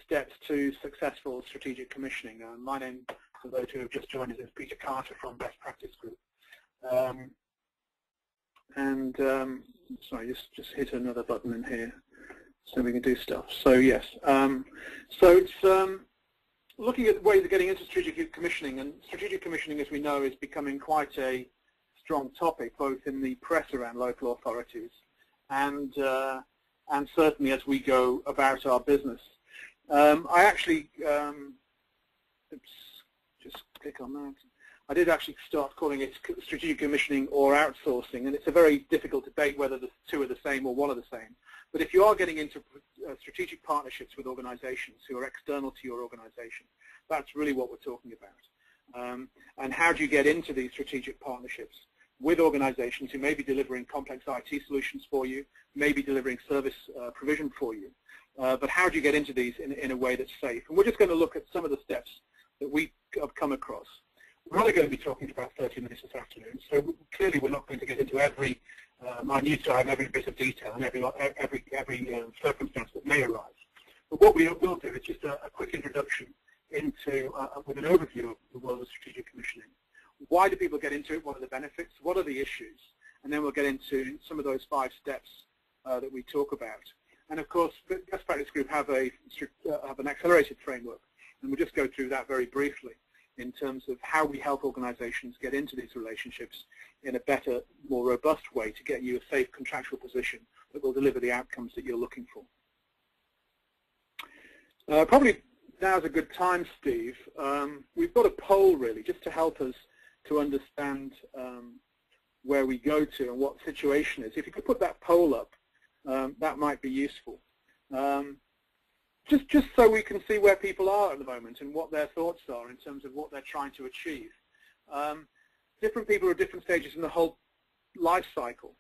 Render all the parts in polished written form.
steps to successful strategic commissioning. My name, for those who have just joined us, is Peter Carter from Best Practice Group. Sorry, just hit another button in here so we can do stuff. So yes, so it's looking at ways of getting into strategic commissioning, and strategic commissioning, as we know, is becoming quite a strong topic, both in the press around local authorities and certainly as we go about our business. I actually, oops, just click on that. I did actually start calling it strategic commissioning or outsourcing, and it's a very difficult debate whether the two are the same or one are the same. But if you are getting into strategic partnerships with organizations who are external to your organization, that's really what we're talking about. And how do you get into these strategic partnerships with organizations who may be delivering complex IT solutions for you, may be delivering service provision for you, but how do you get into these in a way that's safe? And we're just going to look at some of the steps that we have come across. We're only going to be talking about 30 minutes this afternoon, so clearly we're not going to get into every minute time, every bit of detail, and every circumstance that may arise. But what we will do is just a quick introduction into, with an overview of the world of strategic commissioning. Why do people get into it? What are the benefits? What are the issues? And then we'll get into some of those 5 steps that we talk about. And of course, Best Practice Group have an accelerated framework, and we'll just go through that very briefly in terms of how we help organizations get into these relationships in a better, more robust way to get you a safe contractual position that will deliver the outcomes that you're looking for. Probably now's a good time, Steve. We've got a poll really just to help us to understand where we go to and what the situation is. If you could put that poll up, that might be useful. Just so we can see where people are at the moment and what their thoughts are in terms of what they're trying to achieve. Different people are at different stages in the whole life cycle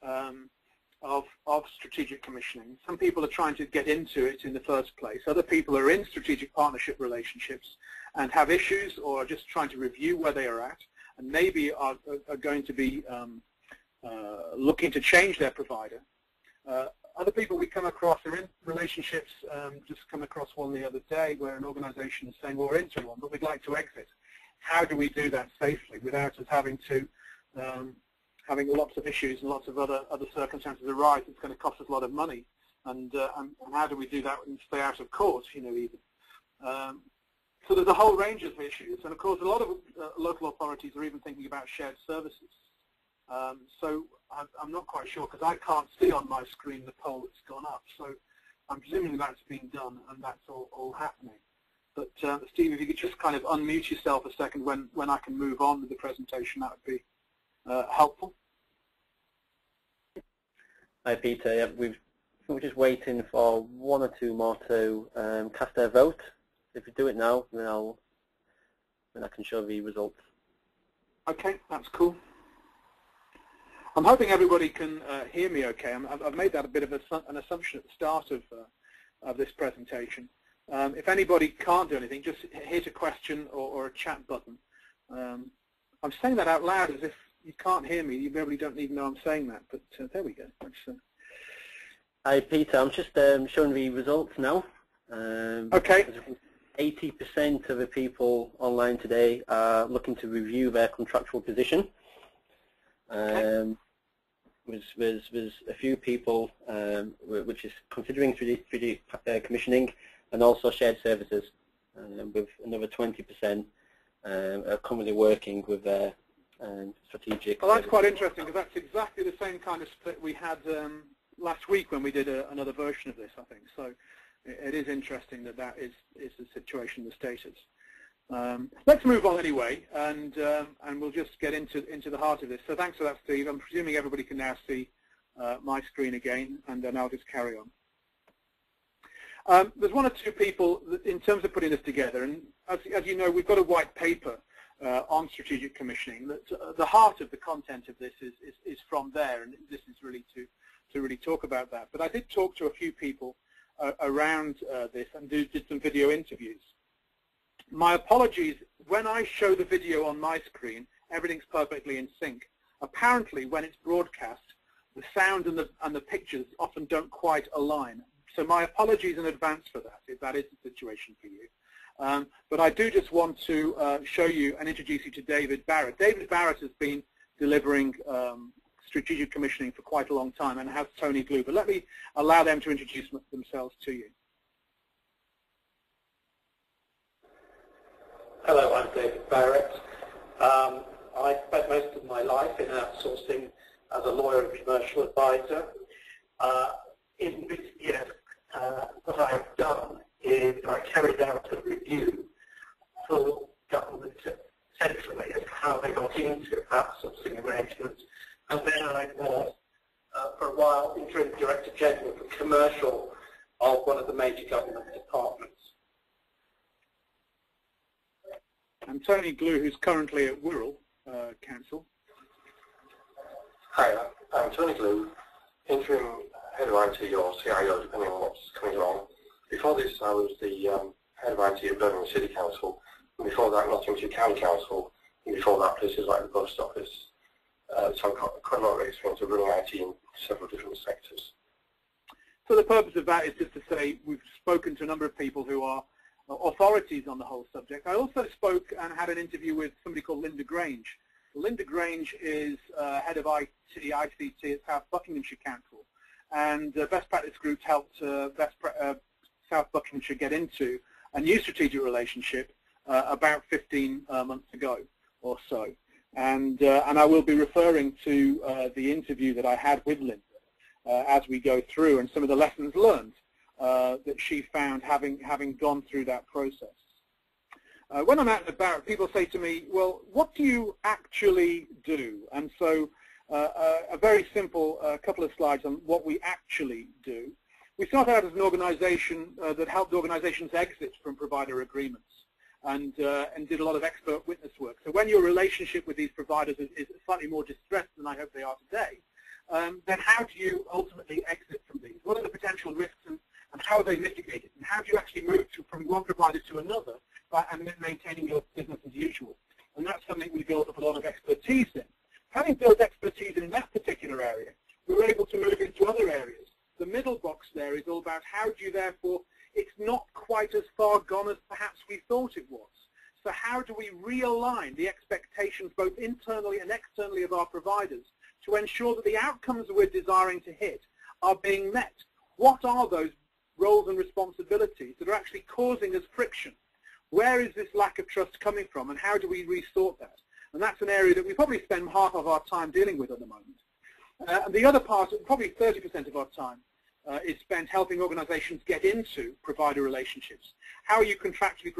of strategic commissioning. Some people are trying to get into it in the first place. Other people are in strategic partnership relationships and have issues or are just trying to review where they are at, and maybe are going to be looking to change their provider. Other people we come across are in relationships, just come across one the other day where an organization is saying, well, we're into one, but we'd like to exit. How do we do that safely without us having to, having lots of issues and lots of other circumstances arise? It's going to cost us a lot of money. And how do we do that and stay out of court, you know, even? So there's a whole range of issues. And of course, a lot of local authorities are even thinking about shared services. So I'm not quite sure because I can't see on my screen the poll that's gone up. So I'm presuming that's been done and that's all happening. But Steve, if you could just kind of unmute yourself a second when I can move on with the presentation, that would be helpful. Hi Peter, yeah, we're just waiting for 1 or 2 more to cast their vote. If we do it now, then I can show the results. Okay, that's cool. I'm hoping everybody can hear me okay. I've made that a bit of an assumption at the start of this presentation. If anybody can't do anything, just hit a question or a chat button. I'm saying that out loud as if you can't hear me. You probably don't even know I'm saying that, but there we go. Hi Peter, I'm just showing the results now. Okay. 80% of the people online today are looking to review their contractual position. There's a few people which is considering 3D commissioning and also shared services, with another 20% are currently working with their strategic. Well, that's quite interesting because that's exactly the same kind of split we had last week when we did another version of this, I think. So it is interesting that is the situation the state is. Let's move on anyway, and we'll just get into the heart of this. So thanks for that, Steve. I'm presuming everybody can now see my screen again, and then I'll just carry on. There's 1 or 2 people that, in terms of putting this together, and as you know, we've got a white paper on strategic commissioning. That the heart of the content of this is from there, and this is really to really talk about that. But I did talk to a few people around this and did some video interviews. My apologies, when I show the video on my screen, everything's perfectly in sync. Apparently, when it's broadcast, the sound and the pictures often don't quite align. So my apologies in advance for that, if that is the situation for you. But I do just want to show you and introduce you to David Barrett. David Barrett has been delivering strategic commissioning for quite a long time, and has Tony Glue. But let me allow them to introduce themselves to you. Hello, I'm David Barrett. I spent most of my life in outsourcing as a lawyer and commercial advisor. In recent years, what I've done is I carried out a review for government centrally as to how they got into outsourcing arrangements, and then I was, for a while, interim Director General for commercial of one of the major government departments. And Tony Glue, who's currently at Wirral Council. Hi, I'm Tony Glue, interim head of IT or CIO, depending on what's coming along. Before this, I was the head of IT at Birmingham City Council, and before that, Nottinghamshire County Council, and before that, places like the Post Office. So I've got quite a lot of experience of running IT in several different sectors. So the purpose of that is just to say we've spoken to a number of people who are authorities on the whole subject. I also spoke and had an interview with somebody called Linda Grange. Linda Grange is head of IT, ICT at South Buckinghamshire Council, and Best Practice Groups helped South Buckinghamshire get into a new strategic relationship about 15 months ago or so. And I will be referring to the interview that I had with Linda as we go through, and some of the lessons learned that she found having gone through that process. When I'm out and about, people say to me, well, what do you actually do? And so a very simple couple of slides on what we actually do. We started out as an organization that helped organizations exit from provider agreements and did a lot of expert witness work. So when your relationship with these providers is slightly more distressed than I hope they are today, then how do you ultimately exit from these? What are the potential risks and how are they mitigated? And how do you actually move from one provider to another and maintaining your business as usual? And that's something we built up a lot of expertise in. Having built expertise in that particular area, we were able to move into other areas. The middle box there is all about how do you therefore, it's not quite as far gone as perhaps we thought it was. So how do we realign the expectations both internally and externally of our providers to ensure that the outcomes we're desiring to hit are being met? What are those roles and responsibilities that are actually causing us friction? Where is this lack of trust coming from, and how do we restore that? And that's an area that we probably spend half of our time dealing with at the moment. And the other part, probably 30% of our time, is spent helping organizations get into provider relationships. How are you contractually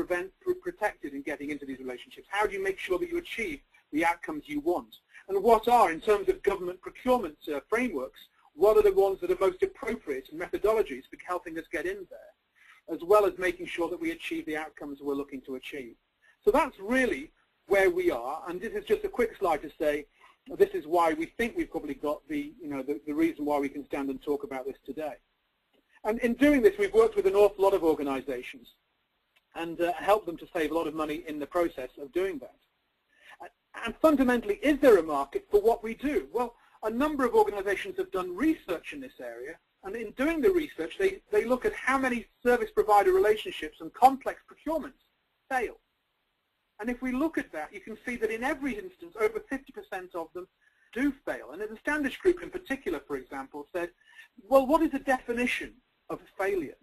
protected in getting into these relationships? How do you make sure that you achieve the outcomes you want? And what are, in terms of government procurement frameworks, what are the ones that are most appropriate and methodologies for helping us get in there, as well as making sure that we achieve the outcomes we're looking to achieve. So that's really where we are, and this is just a quick slide to say this is why we think we've probably got the reason why we can stand and talk about this today. And in doing this, we've worked with an awful lot of organizations and helped them to save a lot of money in the process of doing that. And fundamentally, is there a market for what we do? Well, a number of organizations have done research in this area, and in doing the research, they look at how many service provider relationships and complex procurements fail. And if we look at that, you can see that in every instance, over 50% of them do fail. And the Standish Group in particular, for example, said, well, what is the definition of failure?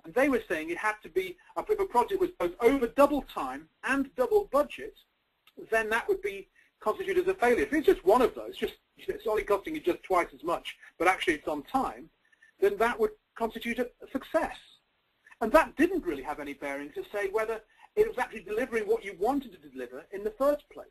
And they were saying it had to be, if a project was both over double time and double budget, then that would be constituted as a failure. If it's just one of those, it's only costing you just twice as much, but actually it's on time, then that would constitute a success. And that didn't really have any bearing to say whether it was actually delivering what you wanted to deliver in the first place.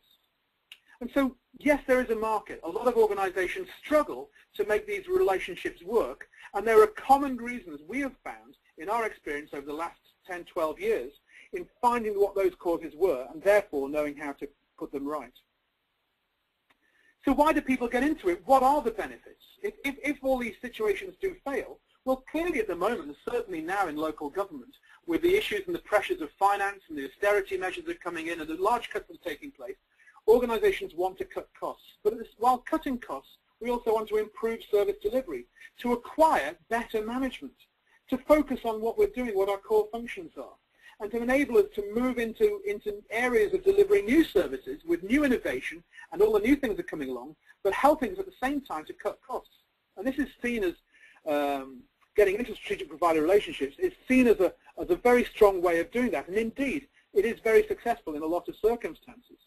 And so, yes, there is a market. A lot of organizations struggle to make these relationships work, and there are common reasons we have found in our experience over the last 10, 12 years in finding what those causes were and therefore knowing how to put them right. So why do people get into it? What are the benefits? If all these situations do fail, well, clearly at the moment, and certainly now in local government, with the issues and the pressures of finance and the austerity measures that are coming in and the large cuts that are taking place, organizations want to cut costs. But while cutting costs, we also want to improve service delivery, to acquire better management, to focus on what we're doing, what our core functions are, and to enable us to move into areas of delivering new services with new innovation and all the new things that are coming along, but helping us at the same time to cut costs. And this is seen as, getting into strategic provider relationships is seen as a very strong way of doing that. And indeed, it is very successful in a lot of circumstances.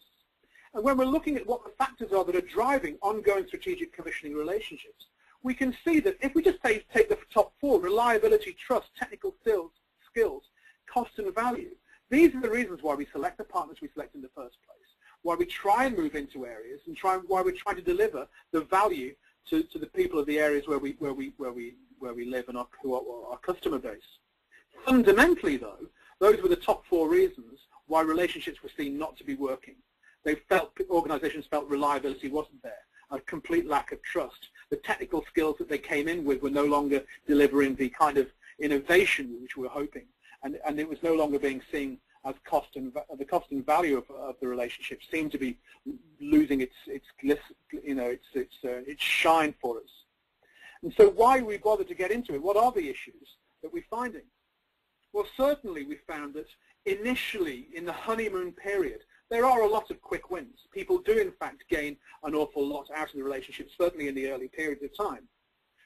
And when we're looking at what the factors are that are driving ongoing strategic commissioning relationships, we can see that if we just take the top four, reliability, trust, technical skills, cost and value, these are the reasons why we select the partners we select in the first place, why we try and move into areas, and why we're trying to deliver the value to the people of the areas where we live and who are our customer base. Fundamentally, though, those were the top four reasons why relationships were seen not to be working. Organizations felt reliability wasn't there, a complete lack of trust. The technical skills that they came in with were no longer delivering the kind of innovation which we were hoping, and it was no longer being seen as the cost and value of the relationship seemed to be losing its shine for us. And so why we bothered to get into it? What are the issues that we're finding? Well, certainly we found that initially in the honeymoon period, there are a lot of quick wins. People do in fact gain an awful lot out of the relationship, certainly in the early periods of time.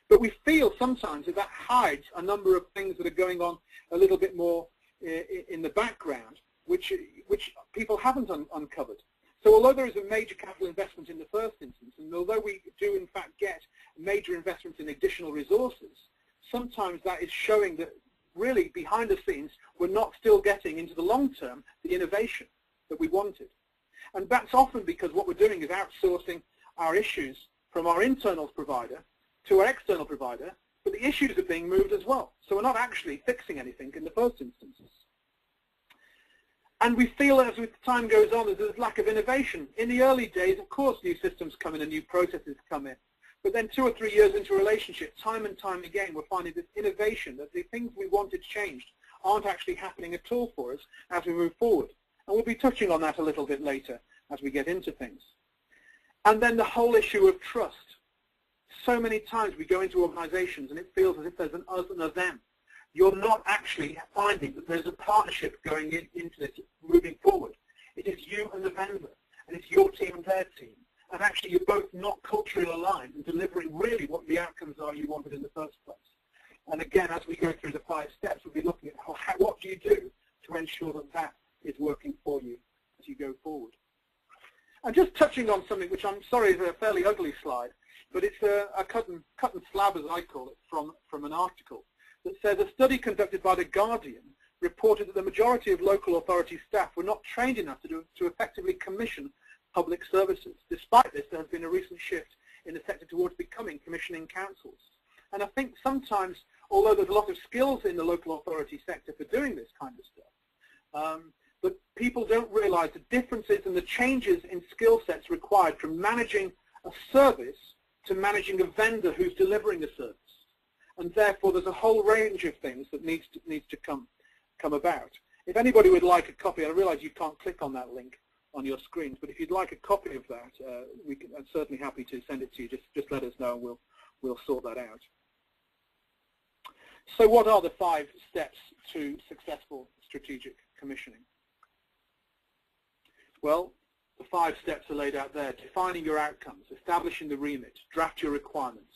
But we feel sometimes that hides a number of things that are going on a little bit more in the background, which people haven't uncovered. So although there is a major capital investment in the first instance, and although we do in fact get major investments in additional resources, sometimes that is showing that really behind the scenes we're not still getting into the long term the innovation that we wanted. And that's often because what we're doing is outsourcing our issues from our internal provider to our external provider, but the issues are being moved as well. So we're not actually fixing anything in the first instances. And we feel as time goes on that there's lack of innovation. In the early days, of course, new systems come in and new processes come in. But then 2 or 3 years into a relationship, time and time again, we're finding this innovation, that the things we wanted changed aren't actually happening at all for us as we move forward. And we'll be touching on that a little bit later as we get into things. And then the whole issue of trust. So many times we go into organizations and it feels as if there's an us and a them. You're not actually finding that there's a partnership going into this moving forward. It is you and the vendor, and it's your team and their team. And actually you're both not culturally aligned and delivering really what the outcomes are you wanted in the first place. And again, as we go through the 5 steps, we'll be looking at what do you do to ensure that that is working for you as you go forward. And just touching on something which I'm sorry is a fairly ugly slide, but it's a cut and slab, as I call it, from an article that says a study conducted by The Guardian reported that the majority of local authority staff were not trained enough to effectively commission public services. Despite this, there has been a recent shift in the sector towards becoming commissioning councils. And I think sometimes, although there's a lot of skills in the local authority sector for doing this kind of stuff, but people don't realize the differences and the changes in skill sets required from managing a service to managing a vendor who's delivering a service. And therefore, there's a whole range of things that needs to come about. If anybody would like a copy, I realize you can't click on that link on your screens, but if you'd like a copy of that, I'm certainly happy to send it to you. Just let us know, and we'll sort that out. So what are the 5 steps to successful strategic commissioning? Well, the 5 steps are laid out there: defining your outcomes, establishing the remit, draft your requirements,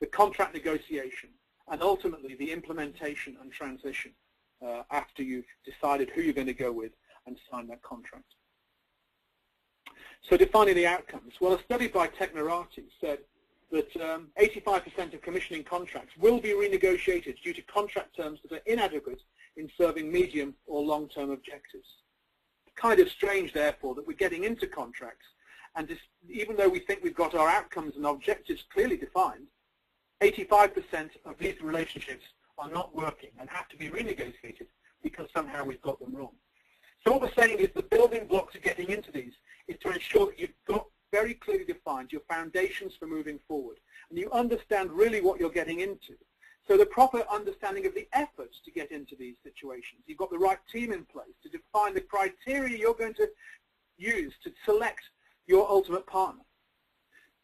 the contract negotiation, and ultimately the implementation and transition after you've decided who you're going to go with and sign that contract. So defining the outcomes. Well, a study by Technorati said that 85% of commissioning contracts will be renegotiated due to contract terms that are inadequate in serving medium or long-term objectives. Kind of strange, therefore, that we're getting into contracts, and even though we think we've got our outcomes and objectives clearly defined, 85% of these relationships are not working and have to be renegotiated because somehow we've got them wrong. So what we're saying is the building blocks of getting into these is to ensure that you've got very clearly defined your foundations for moving forward, and you understand really what you're getting into. So the proper understanding of the efforts to get into these situations. You've got the right team in place to define the criteria you're going to use to select your ultimate partner.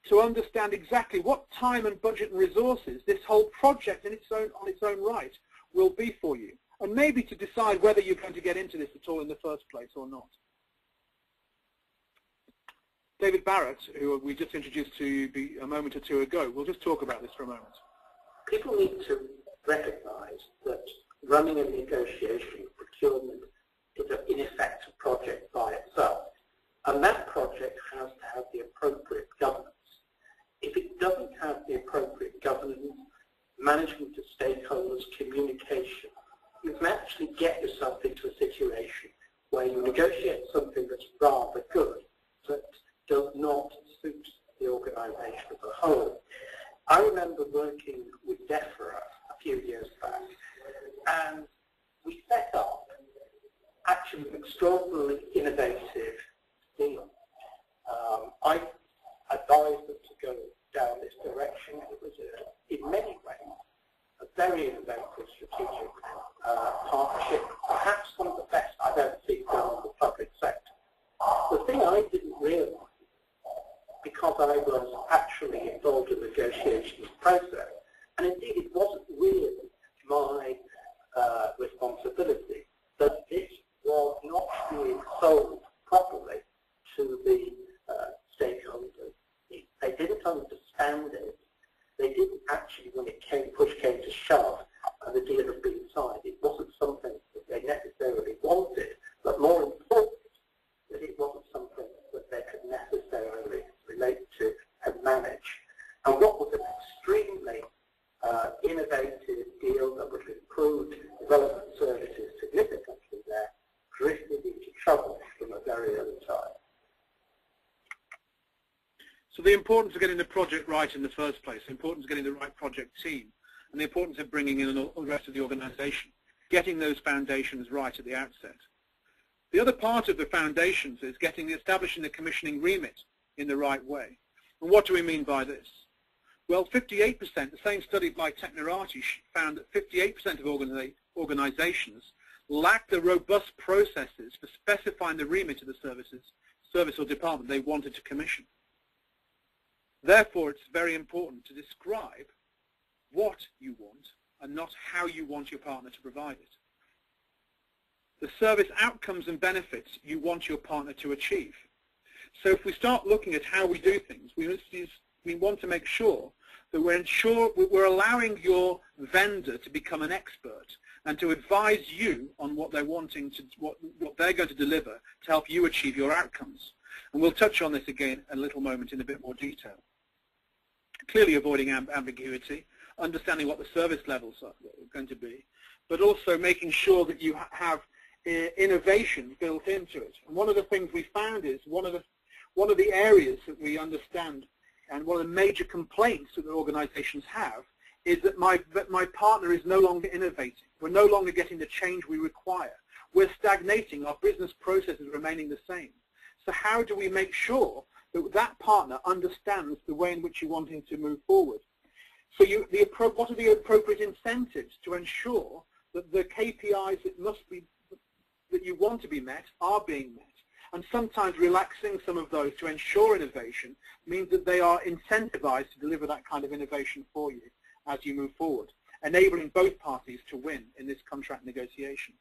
To understand exactly what time and budget and resources this whole project on its own right will be for you, and maybe to decide whether you're going to get into this at all in the first place or not. David Barrett, who we just introduced to you a moment or two ago, will just talk about this for a moment. People need to recognize that running a negotiation procurement is in effect a project by itself, and that project has to have the appropriate governance. If it doesn't have the appropriate governance, management of stakeholders, communication, you can actually get yourself into a situation where you negotiate something that's rather good, but does not suit the organisation as a whole. I remember working with DEFRA a few years back, and we set up actually an extraordinarily innovative deal. I advised them to go down this direction. It was, in many ways, a very innovative strategic partnership, perhaps one of the best I've ever seen done in the public sector. The thing I didn't realise, because I was actually involved in the negotiations process, and indeed it wasn't really my responsibility, that this was not being sold properly to the stakeholders. They didn't understand it. They didn't actually, when push came to shove and the deal had been signed, it wasn't something that they necessarily wanted, but more important, that it wasn't something that they could necessarily relate to and manage. And what was an extremely innovative deal that would improve development services significantly there, drifted into trouble from a very early time. So the importance of getting the project right in the first place, the importance of getting the right project team, and the importance of bringing in the rest of the organisation, getting those foundations right at the outset. The other part of the foundations is establishing the commissioning remit in the right way. And what do we mean by this? Well, 58%, the same study by Technorati found that 58% of organisations lack the robust processes for specifying the remit of the service or department they wanted to commission. Therefore, it's very important to describe what you want and not how you want your partner to provide it. The service outcomes and benefits you want your partner to achieve. So if we start looking at how we do things, we want to make sure that we're allowing your vendor to become an expert and to advise you on what they're wanting to, what they're going to deliver to help you achieve your outcomes. And we'll touch on this again in a little moment in a bit more detail. Clearly avoiding ambiguity, understanding what the service levels are going to be, but also making sure that you have innovation built into it. And one of the things we found is one of the areas that we understand, and one of the major complaints that the organizations have, is that my partner is no longer innovating. We're no longer getting the change we require. We're stagnating. Our business process is remaining the same. So how do we make sure that that partner understands the way in which you want him to move forward? So what are the appropriate incentives to ensure that the KPIs that you want to be met are being met? And sometimes relaxing some of those to ensure innovation means that they are incentivized to deliver that kind of innovation for you as you move forward, enabling both parties to win in this contract negotiation.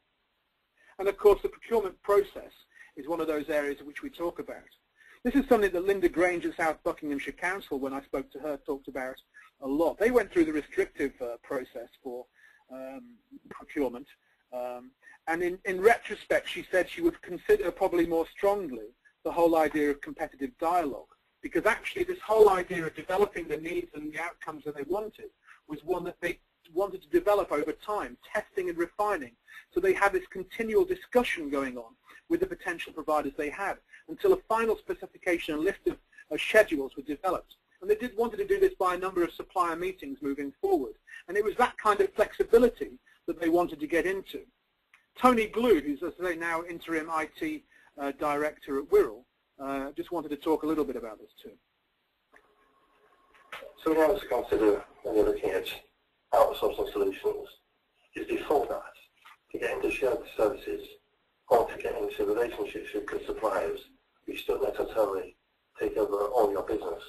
And of course, the procurement process is one of those areas which we talk about. This is something that Linda Grange at South Buckinghamshire Council, when I spoke to her, talked about a lot. They went through the restrictive process for procurement. And in retrospect, she said she would consider probably more strongly the whole idea of competitive dialogue, because actually this whole idea of developing the needs and the outcomes that they wanted was one that they wanted to develop over time, testing and refining. So they had this continual discussion going on with the potential providers they had until a final specification and list of schedules were developed. And they wanted to do this by a number of supplier meetings moving forward. And it was that kind of flexibility that they wanted to get into. Tony Glue, who's, as I say, now interim IT director at Wirral, just wanted to talk a little bit about this too. So what else to consider when you're looking at outsourcing solutions is before that, to get into shared services or to get into relationships with good suppliers, you don't necessarily take over all your business.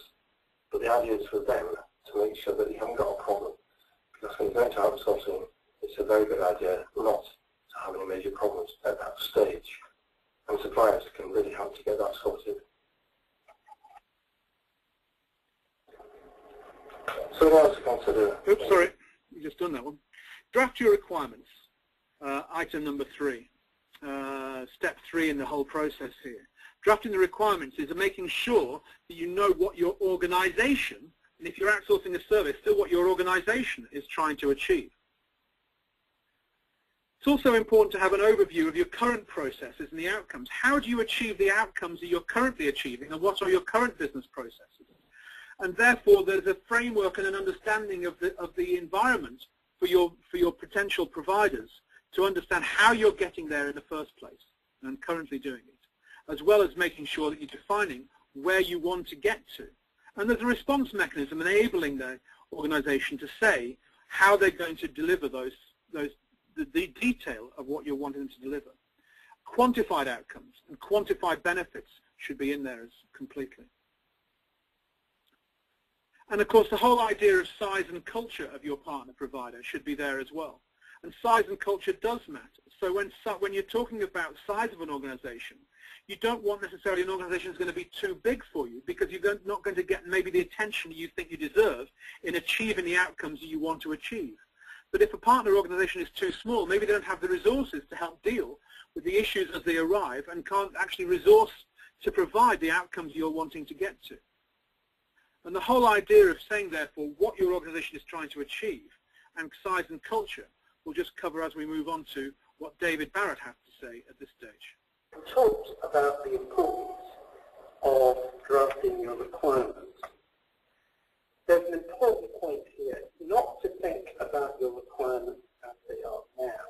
But the idea is for them to make sure that you haven't got a problem. Because when you go into outsourcing, it's a very good idea not to have any major problems at that stage. And suppliers can really help to get that sorted. So what else to consider? Oops, sorry, you just done that one. Draft your requirements, item number 3. Step 3 in the whole process here. Drafting the requirements is making sure that you know what your organization, and if you're outsourcing a service, still what your organization is trying to achieve. It's also important to have an overview of your current processes and the outcomes. How do you achieve the outcomes that you're currently achieving, and what are your current business processes? And therefore, there's a framework and an understanding of the environment for your potential providers to understand how you're getting there in the first place and currently doing it, as well as making sure that you're defining where you want to get to. And there's a response mechanism enabling the organization to say how they're going to deliver the detail of what you're wanting them to deliver. Quantified outcomes and quantified benefits should be in there as completely. And of course, the whole idea of size and culture of your partner provider should be there as well. And size and culture does matter. So when you're talking about size of an organization, you don't want necessarily an organization that's going to be too big for you, because you're not going to get maybe the attention you think you deserve in achieving the outcomes that you want to achieve. But if a partner organization is too small, maybe they don't have the resources to help deal with the issues as they arrive and can't actually resource to provide the outcomes you're wanting to get to. And the whole idea of saying, therefore, what your organization is trying to achieve and size and culture we'll just cover as we move on to what David Barrett has to say at this stage. We talked about the importance of drafting your requirements. There's an important point here, not to think about your requirements as they are now,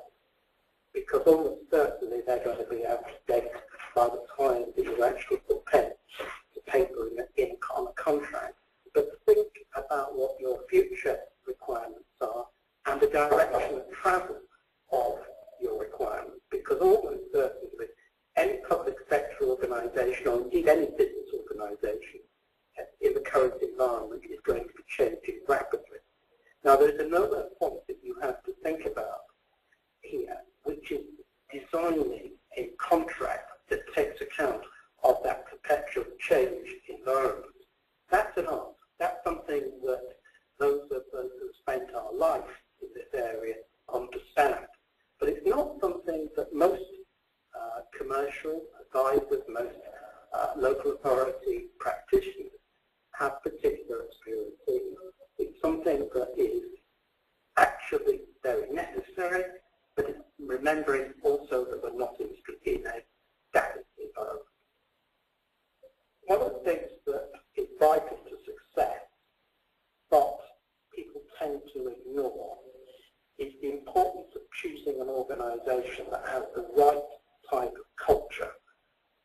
because almost certainly they're going to be out of date by the time that you actually put pen to paper in on a contract. But think about what your future requirements are and the direction of travel of your requirements, because almost certainly any public sector organisation, or indeed any business organisation in the current environment, is going to be changing rapidly. Now, there's another point that you have to think about here, which is designing a contract that takes account of that perpetual change environment. That's an art. That's something that those of us who spent our life in this area understand. But it's not something that most commercial advisors, most local authority practitioners have particular experience in. It's something that is actually very necessary, but it's remembering also that we're not in a static environment. One of the things that is vital to success, but people tend to ignore, is the importance of choosing an organisation that has the right type of culture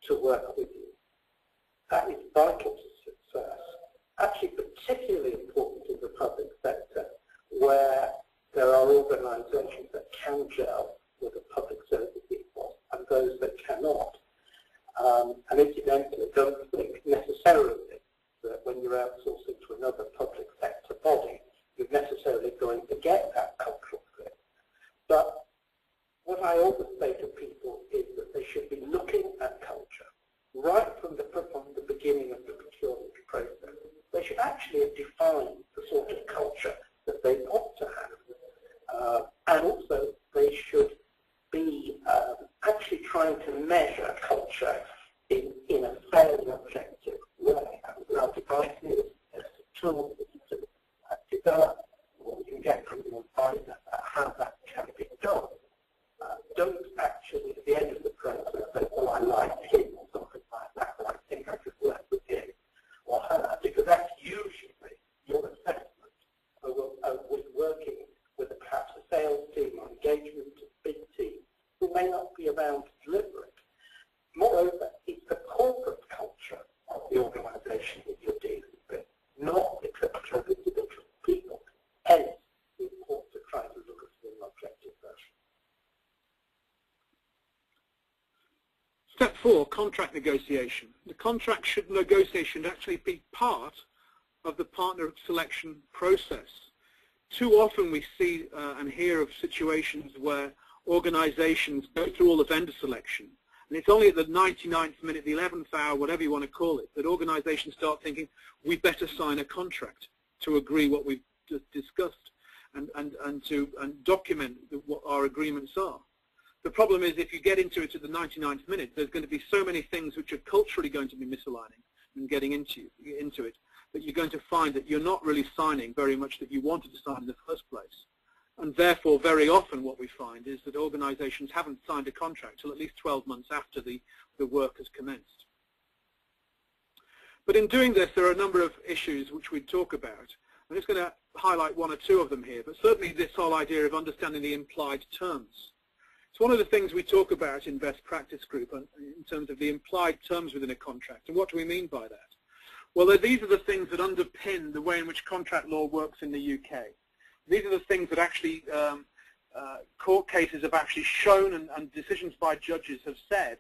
to work with you. That is vital to success. Actually particularly important in the public sector, where there are organisations that can gel with the public service ethos and those that cannot. And incidentally, don't think necessarily that when you're outsourcing to another public sector body, you're necessarily going to get that cultural fit. But what I always say to people is that they should be looking at culture right from the beginning of the procurement process. They should actually have defined the sort of culture that they want to have. And also they should be actually trying to measure culture in a fairly objective way. And our devices as a tool to develop what we can get from the advisor how that can be done. Don't actually, at the end of the process, say, oh, I like him or something like that, or I think I could work with him or her, because that's usually your assessment with working with perhaps a sales team or engagement to big team who may not be around to deliver it. Moreover, it's the corporate culture of the organisation that you're dealing with, not the culture of individual people. Hence, it's important to try to look at an objective version. Step 4, contract negotiation. The contract negotiation actually be part of the partner selection process. too often we see and hear of situations where organizations go through all the vendor selection, and it's only at the 99th minute, the 11th hour, whatever you want to call it, that organizations start thinking, we better sign a contract to agree what we've just discussed and document what our agreements are. The problem is if you get into it at the 99th minute, there's going to be so many things which are culturally going to be misaligning and getting into it that you're going to find that you're not really signing very much that you wanted to sign in the first place. And therefore, very often what we find is that organizations haven't signed a contract till at least 12 months after the work has commenced. But in doing this, there are a number of issues which we talk about. I'm just going to highlight one or two of them here, but certainly this whole idea of understanding the implied terms. It's one of the things we talk about in Best Practice Group in terms of the implied terms within a contract. And what do we mean by that? Well, these are the things that underpin the way in which contract law works in the UK. These are the things that actually court cases have actually shown and decisions by judges have said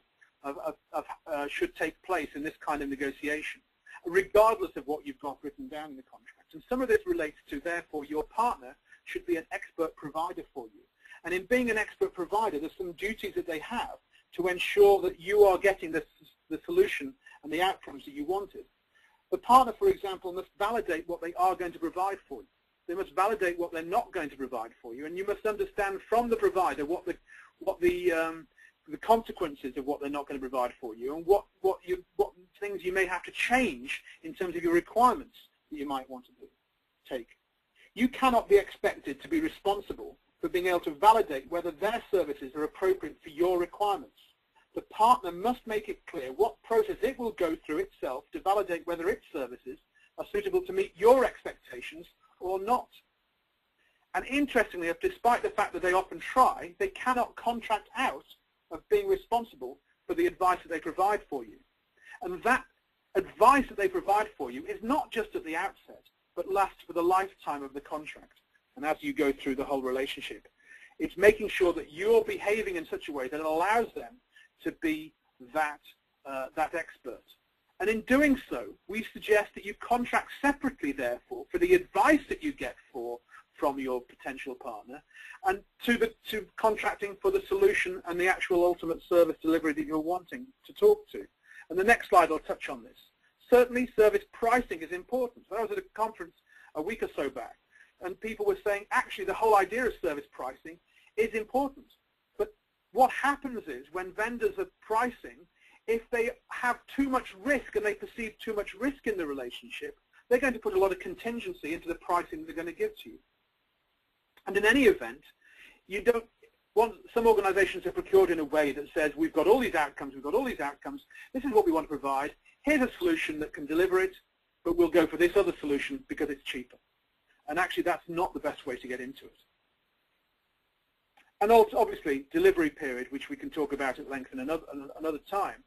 should take place in this kind of negotiation, regardless of what you've got written down in the contract. And some of this relates to, therefore, your partner should be an expert provider for you. And in being an expert provider, there's some duties that they have to ensure that you are getting the solution and the outcomes that you wanted. The partner, for example, must validate what they are going to provide for you. They must validate what they're not going to provide for you, and you must understand from the provider what the consequences of what they're not going to provide for you, and what things you may have to change in terms of your requirements that you might want to take. You cannot be expected to be responsible for being able to validate whether their services are appropriate for your requirements. The partner must make it clear what process it will go through itself to validate whether its services are suitable to meet your expectations or not. And interestingly, despite the fact that they often try, they cannot contract out of being responsible for the advice that they provide for you. And that advice that they provide for you is not just at the outset, but lasts for the lifetime of the contract. And as you go through the whole relationship, it's making sure that you're behaving in such a way that allows them to be that expert. And in doing so, we suggest that you contract separately, therefore, for the advice that you get from your potential partner, and to contracting for the solution and the actual ultimate service delivery that you're wanting to talk to. And the next slide will touch on this. Certainly, service pricing is important. I was at a conference a week or so back, and people were saying, actually, the whole idea of service pricing is important. But what happens is, when vendors are pricing, if they have too much risk and they perceive too much risk in the relationship, they're going to put a lot of contingency into the pricing they're going to give to you. And in any event, you don't want, some organizations are procured in a way that says, we've got all these outcomes, this is what we want to provide, here's a solution that can deliver it, but we'll go for this other solution because it's cheaper. And actually, that's not the best way to get into it. And also, obviously, delivery period, which we can talk about at length in another time.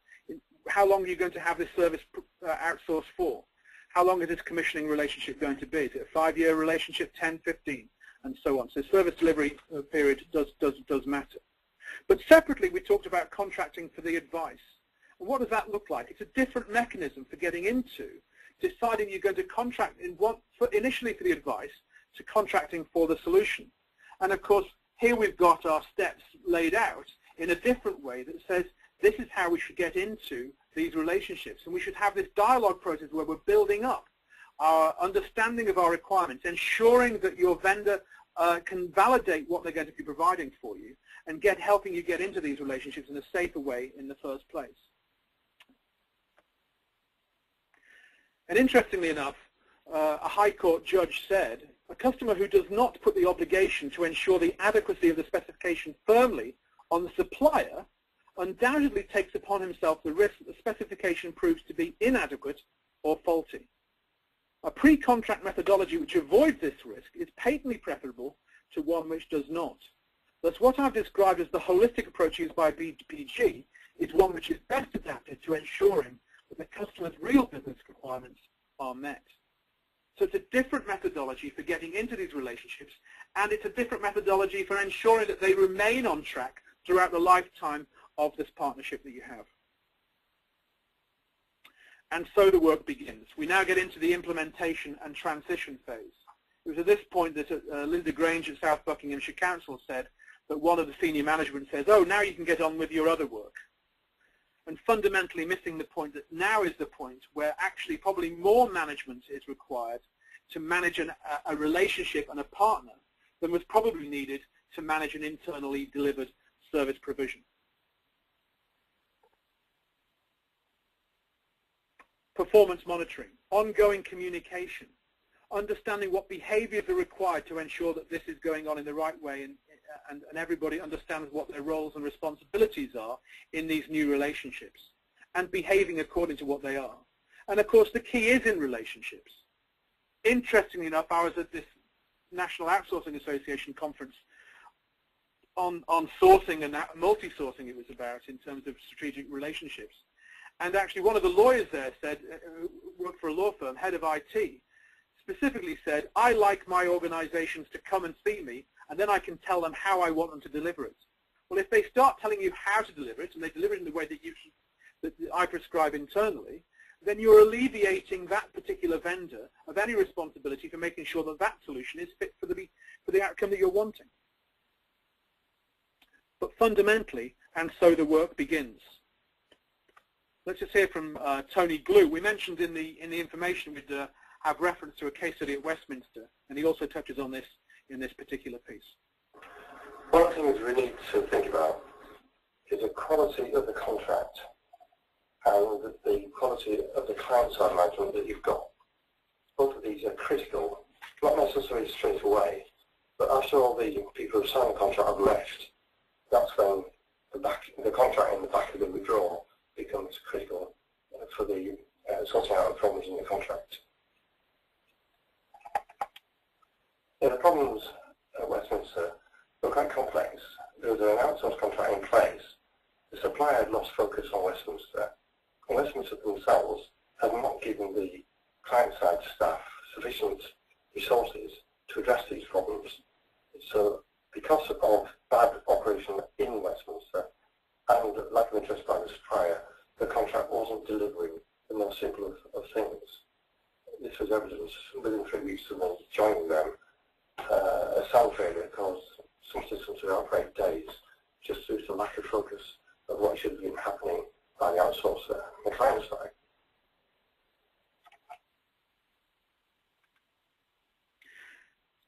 How long are you going to have this service outsourced for? How long is this commissioning relationship going to be? Is it a 5-year relationship, 10, 15, and so on? So service delivery period does matter. But separately, we talked about contracting for the advice. And what does that look like? It's a different mechanism for getting into deciding you're going to contract initially for the advice to contracting for the solution. And of course, here we've got our steps laid out in a different way that says this is how we should get into these relationships. And we should have this dialogue process where we're building up our understanding of our requirements, ensuring that your vendor can validate what they're going to be providing for you, and helping you get into these relationships in a safer way in the first place. And interestingly enough, a High Court judge said, a customer who does not put the obligation to ensure the adequacy of the specification firmly on the supplier undoubtedly takes upon himself the risk that the specification proves to be inadequate or faulty. A pre-contract methodology which avoids this risk is patently preferable to one which does not. Thus, what I've described as the holistic approach used by BPG is one which is best adapted to ensuring that the customer's real business requirements are met. So it's a different methodology for getting into these relationships, and it's a different methodology for ensuring that they remain on track throughout the lifetime of this partnership that you have. And so the work begins. We now get into the implementation and transition phase. It was at this point that Linda Grange at South Buckinghamshire Council said that one of the senior management says, oh, now you can get on with your other work. And fundamentally missing the point that now is the point where actually probably more management is required to manage a relationship and a partner than was probably needed to manage an internally delivered service provision. Performance monitoring, ongoing communication, understanding what behaviors are required to ensure that this is going on in the right way and everybody understands what their roles and responsibilities are in these new relationships and behaving according to what they are. And of course the key is in relationships. Interestingly enough, I was at this National Outsourcing Association conference on sourcing and multi-sourcing it was about in terms of strategic relationships. And actually one of the lawyers there said, worked for a law firm, head of IT, specifically said, I like my organizations to come and see me and then I can tell them how I want them to deliver it. Well, if they start telling you how to deliver it and they deliver it in the way that I prescribe internally, then you're alleviating that particular vendor of any responsibility for making sure that that solution is fit for the outcome that you're wanting. But fundamentally, and so the work begins. Let's just hear from Tony Glue. We mentioned in the information we'd have reference to a case study at Westminster, and he also touches on this in this particular piece. One of the things we need to think about is the quality of the contract and the quality of the client-side management that you've got. Both of these are critical, not necessarily straight away, but after all the people who signed the contract have left, that's when the contract in the back of the withdrawal becomes critical for the sorting out of problems in the contract. The problems at Westminster were quite complex. There was an outsourced contract in place. The supplier had lost focus on Westminster. And Westminster themselves had not given the client-side staff sufficient resources to address these problems. So because of bad operation in Westminster and lack of interest by the supplier, the contract wasn't delivering the most simple of things. This was evidenced within 3 weeks of me joining them. A sound failure caused some systems to operate days just due to lack of focus of what should have been happening by the outsourcer on the client side.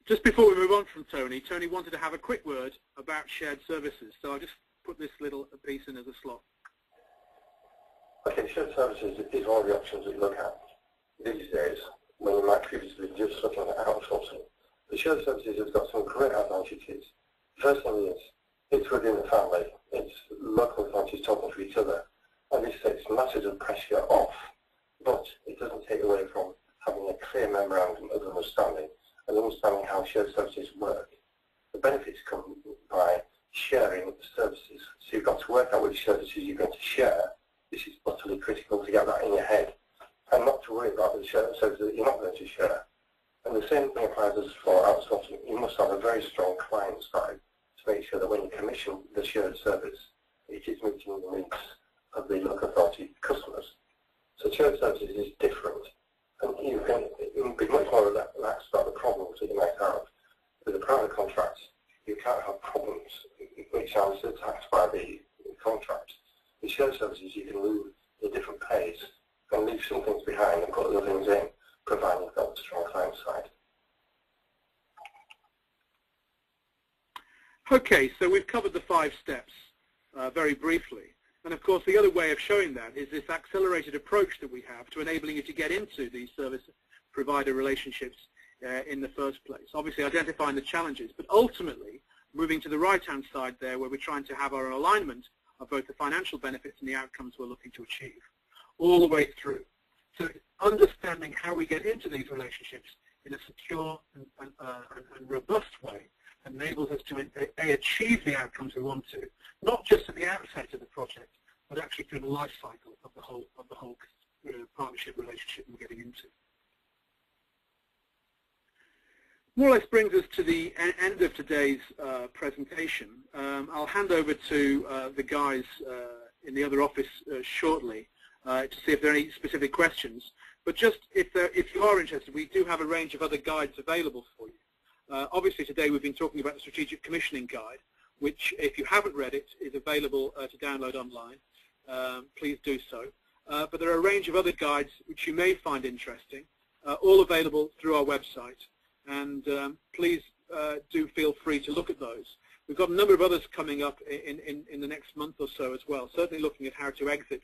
Just before we move on from Tony, Tony wanted to have a quick word about shared services, so I'll just put this little piece in as a slot. Okay, shared services is one of the options that you look at these days when you might previously be just looking at outsourcing. The shared services has got some great advantages. The first thing is it's within the family, it's local authorities talking to each other, and this takes masses of pressure off, but it doesn't take away from having a clear memorandum of understanding and understanding how shared services work. The benefits come by sharing services. So you've got to work out which services you're going to share. This is utterly critical to get that in your head and not to worry about the services that you're not going to share. And the same thing applies as for outsourcing. You must have a very strong client side to make sure that when you commission the shared service, it is meeting the needs of the local authority customers. So shared services is different. And you can be much more relaxed about the problems that you might have. With a private contract, you can't have problems which are taxed by the contract. With shared services, you can move at a different pace and leave some things behind and put other things in, providing you've got a strong client side. Okay, so we've covered the 5 steps very briefly. And of course, the other way of showing that is this accelerated approach that we have to enabling you to get into these service provider relationships in the first place. Obviously, identifying the challenges, but ultimately moving to the right-hand side there where we're trying to have our alignment of both the financial benefits and the outcomes we're looking to achieve, all the way through. So understanding how we get into these relationships in a secure and robust way enables us to achieve the outcomes we want to, not just at the outset of the project, but actually through the life cycle of the whole partnership relationship we're getting into. More or less brings us to the end of today's presentation. I'll hand over to the guys in the other office shortly to see if there are any specific questions. But just if you are interested, we do have a range of other guides available for you. Obviously today we've been talking about the Strategic Commissioning Guide, which if you haven't read it is available to download online. Please do so. But there are a range of other guides which you may find interesting, all available through our website, and please do feel free to look at those. We've got a number of others coming up in the next month or so as well, certainly looking at how to exit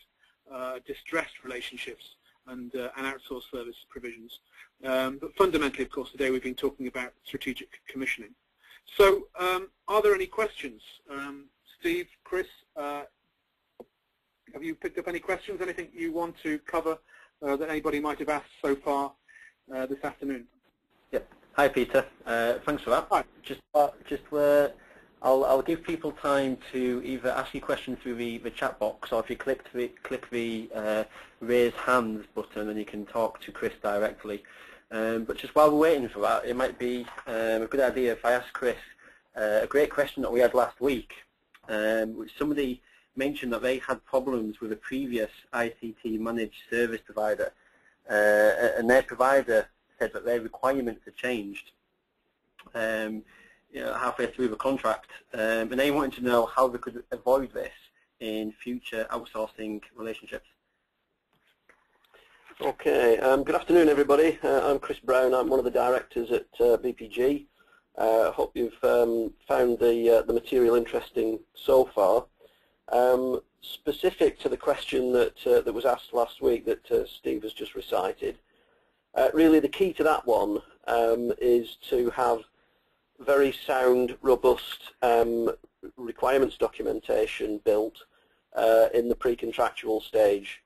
distressed relationships and outsourced service provisions. But fundamentally, of course, today we've been talking about strategic commissioning. So are there any questions? Steve, Chris, have you picked up any questions? Anything you want to cover that anybody might have asked so far this afternoon? Yep. Hi, Peter. Thanks for that. Hi. I'll give people time to either ask you questions through the chat box, or if you click the raise hands button, then you can talk to Chris directly. But just while we're waiting for that, it might be a good idea if I ask Chris a great question that we had last week, which somebody mentioned that they had problems with a previous ICT managed service provider, and their provider said that their requirements had changed halfway through the contract, and they wanted to know how they could avoid this in future outsourcing relationships. Okay, good afternoon everybody. I'm Chris Brown. I'm one of the directors at BPG. Hope you've found the material interesting so far. Specific to the question that was asked last week that Steve has just recited, really the key to that one is to have very sound, robust requirements documentation built in the pre-contractual stage.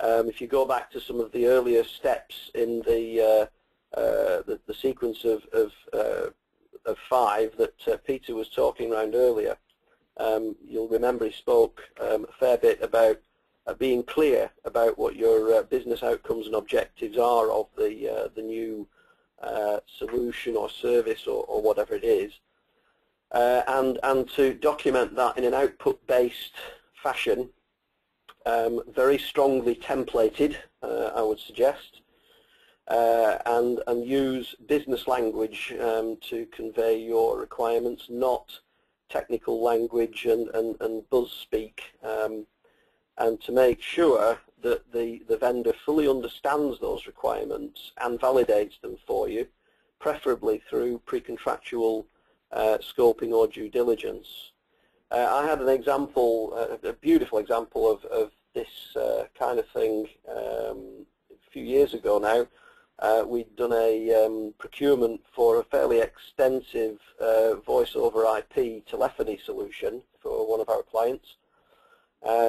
If you go back to some of the earlier steps in the sequence of 5 that Peter was talking around earlier, you'll remember he spoke a fair bit about being clear about what your business outcomes and objectives are of the new solution or service or whatever it is, and to document that in an output-based fashion, very strongly templated, I would suggest, and use business language to convey your requirements, not technical language and buzz speak, and to make sure that the vendor fully understands those requirements and validates them for you, preferably through pre-contractual scoping or due diligence. I had an example, a beautiful example of this kind of thing a few years ago now. We'd done a procurement for a fairly extensive voice over IP telephony solution for one of our clients.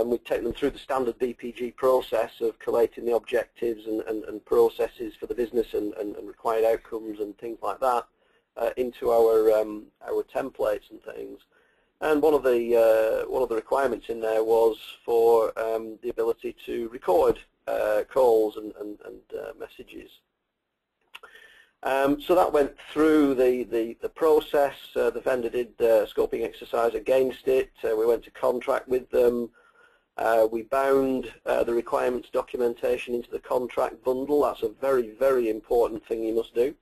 We'd taken them through the standard BPG process of collating the objectives and processes for the business and required outcomes and things like that into our templates and things. And one of the requirements in there was for the ability to record calls and messages. So that went through the process. The vendor did a scoping exercise against it. We went to contract with them. We bound the requirements documentation into the contract bundle. That's a very, very important thing you must do.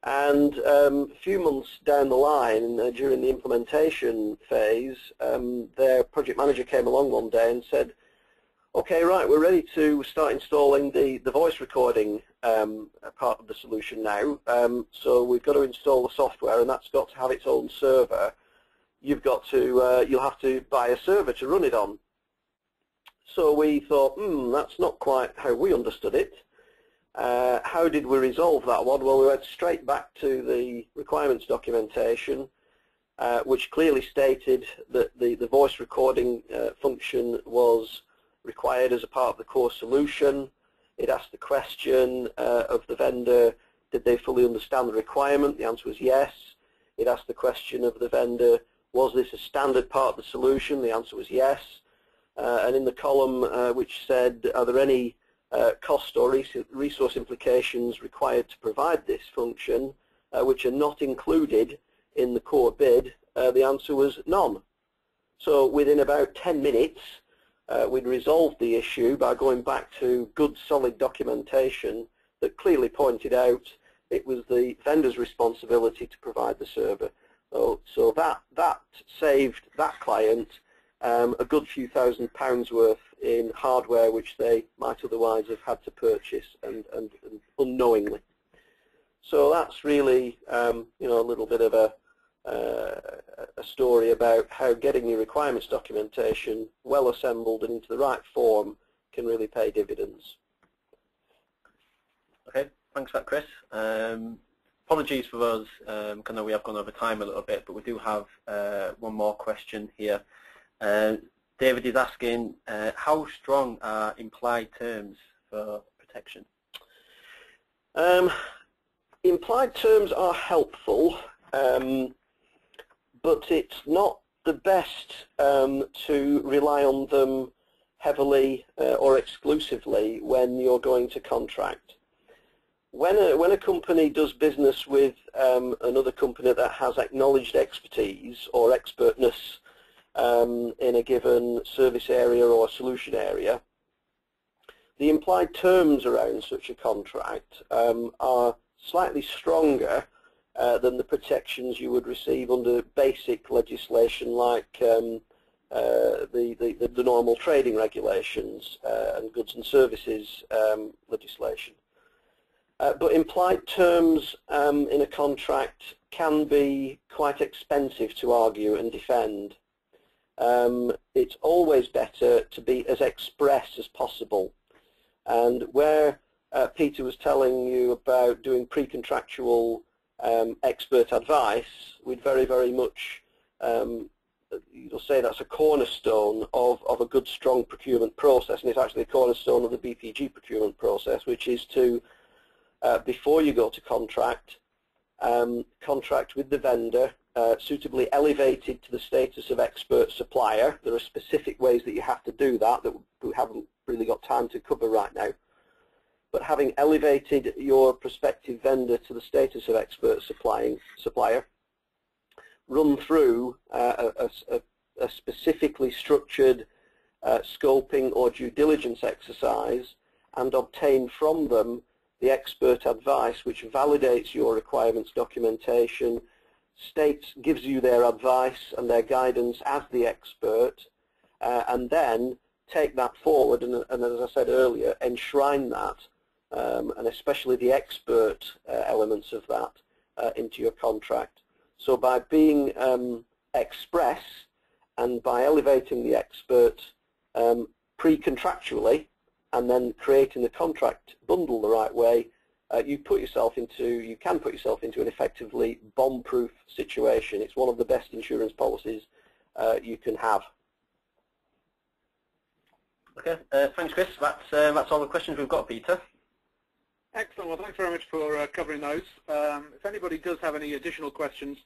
And a few months down the line, during the implementation phase, their project manager came along one day and said, okay, right, we're ready to start installing the voice recording part of the solution now. So we've got to install the software, and that's got to have its own server. You've got to, you'll have to buy a server to run it on. So we thought, that's not quite how we understood it. How did we resolve that one? Well, we went straight back to the requirements documentation, which clearly stated that the voice recording function was required as a part of the core solution. It asked the question of the vendor, did they fully understand the requirement? The answer was yes. It asked the question of the vendor, was this a standard part of the solution? The answer was yes. And in the column which said, are there any cost or resource implications required to provide this function, which are not included in the core bid, the answer was none. So within about 10 minutes, we'd resolved the issue by going back to good solid documentation that clearly pointed out it was the vendor's responsibility to provide the server. So that saved that client a good few £1,000s worth in hardware which they might otherwise have had to purchase and unknowingly. So that's really you know, a little bit of a story about how getting your requirements documentation well assembled and into the right form can really pay dividends. Okay, thanks for that, Chris. Apologies for us, I know we have gone over time a little bit, but we do have one more question here. David is asking, how strong are implied terms for protection? Implied terms are helpful, but it's not the best to rely on them heavily or exclusively when you're going to contract. When a company does business with another company that has acknowledged expertise or expertness in a given service area or solution area, the implied terms around such a contract are slightly stronger than the protections you would receive under basic legislation like the normal trading regulations and goods and services legislation. But implied terms in a contract can be quite expensive to argue and defend. It's always better to be as express as possible. And where Peter was telling you about doing pre-contractual expert advice, we'd very, very much you'll say that's a cornerstone of a good, strong procurement process, and it's actually a cornerstone of the BPG procurement process, which is to, before you go to contract, contract with the vendor, suitably elevated to the status of expert supplier. There are specific ways that you have to do that we haven't really got time to cover right now. But having elevated your prospective vendor to the status of expert supplier, run through a specifically structured scoping or due diligence exercise and obtain from them the expert advice which validates your requirements documentation, gives you their advice and their guidance as the expert, and then take that forward and as I said earlier, enshrine that, and especially the expert elements of that into your contract. So by being express and by elevating the expert pre-contractually and then creating the contract bundle the right way, you can put yourself into an effectively bomb-proof situation. It's one of the best insurance policies you can have. Okay, thanks, Chris. That's all the questions we've got, Peter. Excellent. Well, thanks very much for covering those. If anybody does have any additional questions,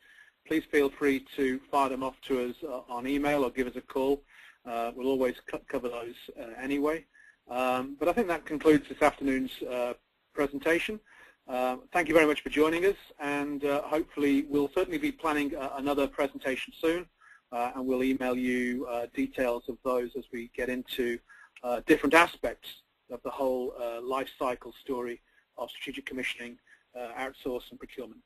please feel free to fire them off to us on email or give us a call. We'll always cover those anyway. But I think that concludes this afternoon's presentation. Thank you very much for joining us, and hopefully we'll certainly be planning another presentation soon, and we'll email you details of those as we get into different aspects of the whole life cycle story of strategic commissioning, outsource and procurement.